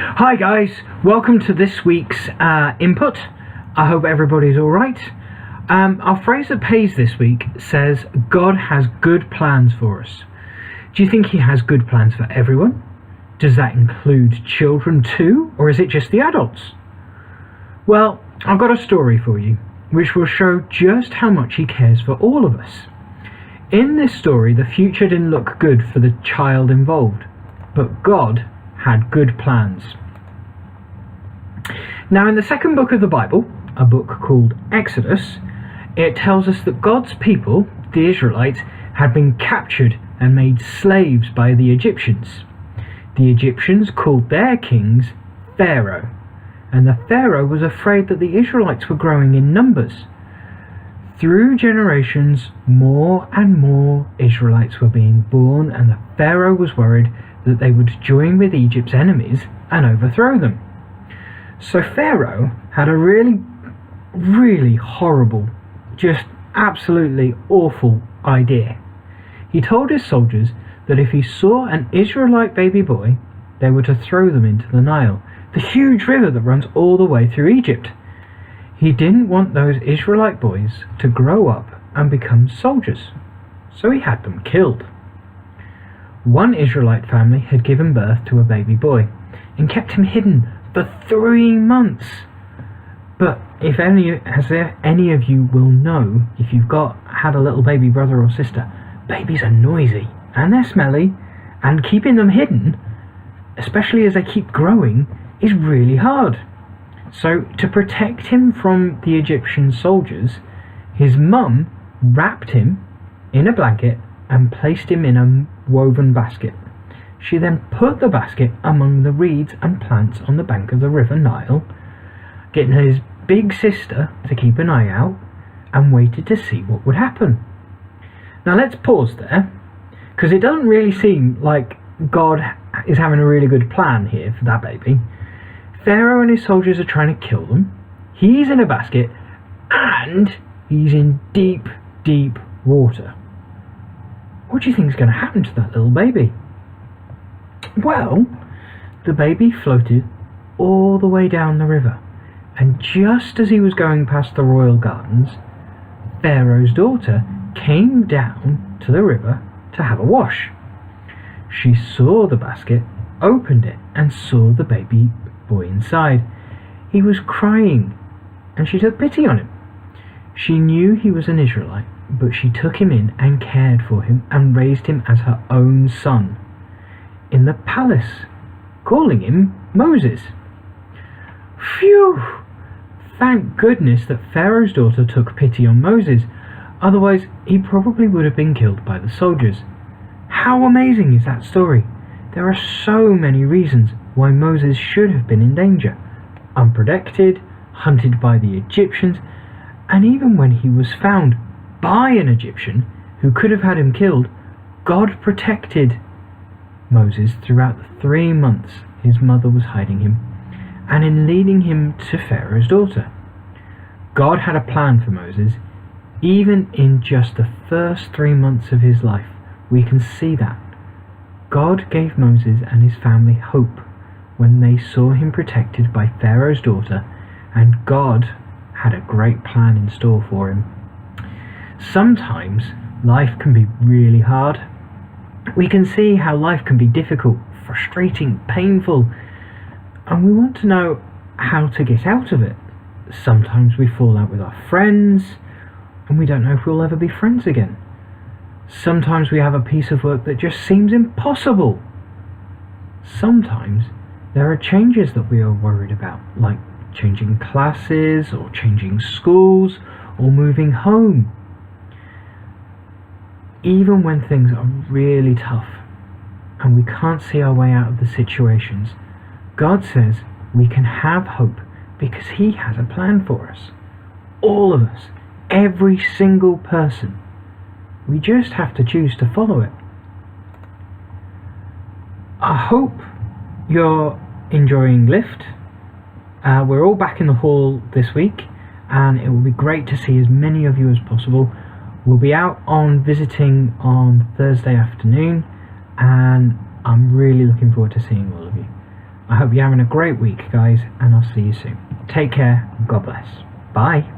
Hi guys, welcome to this week's input. I hope everybody's alright. Our phrase that pays this week says, God has good plans for us. Do you think he has good plans for everyone? Does that include children too, or is it just the adults? Well, I've got a story for you, which will show just how much he cares for all of us. In this story, the future didn't look good for the child involved, but God had good plans. Now, in the second book of the Bible, a book called Exodus, it tells us that God's people, the Israelites, had been captured and made slaves by the Egyptians. The Egyptians called their kings Pharaoh, and the Pharaoh was afraid that the Israelites were growing in numbers. Through generations, more and more Israelites were being born, and the Pharaoh was worried that they would join with Egypt's enemies and overthrow them. So Pharaoh had a really horrible, just absolutely awful idea. He told his soldiers that if he saw an Israelite baby boy, they were to throw them into the Nile, the huge river that runs all the way through Egypt. He didn't want those Israelite boys to grow up and become soldiers, so he had them killed. One Israelite family had given birth to a baby boy and kept him hidden for 3 months. But if any of you will know, if you've had a little baby brother or sister, babies are noisy and they're smelly, and keeping them hidden, especially as they keep growing, is really hard. So to protect him from the Egyptian soldiers, his mum wrapped him in a blanket and placed him in a woven basket. She then put the basket among the reeds and plants on the bank of the river Nile, getting his big sister to keep an eye out, and waited to see what would happen. Now let's pause there, because it doesn't really seem like God is having a really good plan here for that baby. Pharaoh and his soldiers are trying to kill them. He's in a basket, and he's in deep water. What do you think is going to happen to that little baby? Well, the baby floated all the way down the river, and just as he was going past the royal gardens, Pharaoh's daughter came down to the river to have a wash. She saw the basket, opened it, and saw the baby boy inside. He was crying, and she took pity on him. She knew he was an Israelite, but she took him in and cared for him and raised him as her own son in the palace, calling him Moses. Phew! Thank goodness that Pharaoh's daughter took pity on Moses, otherwise he probably would have been killed by the soldiers. How amazing is that story? There are so many reasons why Moses should have been in danger. Unprotected, hunted by the Egyptians, and even when he was found by an Egyptian who could have had him killed, God protected Moses throughout the 3 months his mother was hiding him, and in leading him to Pharaoh's daughter. God had a plan for Moses. Even in just the first 3 months of his life, we can see that. God gave Moses and his family hope when they saw him protected by Pharaoh's daughter, and God had a great plan in store for him. Sometimes life can be really hard. We can see how life can be difficult, frustrating, painful, and we want to know how to get out of it. Sometimes we fall out with our friends, and we don't know if we'll ever be friends again. Sometimes we have a piece of work that just seems impossible. Sometimes there are changes that we are worried about, like changing classes, or changing schools, or moving home. Even when things are really tough and we can't see our way out of the situations, God says we can have hope because he has a plan for us. All of us, every single person. We just have to choose to follow it. I hope you're enjoying Lift. We're all back in the hall this week, and it will be great to see as many of you as possible. We'll be out on visiting on Thursday afternoon, and I'm really looking forward to seeing all of you. I hope you're having a great week, guys, and I'll see you soon. Take care. God bless. Bye.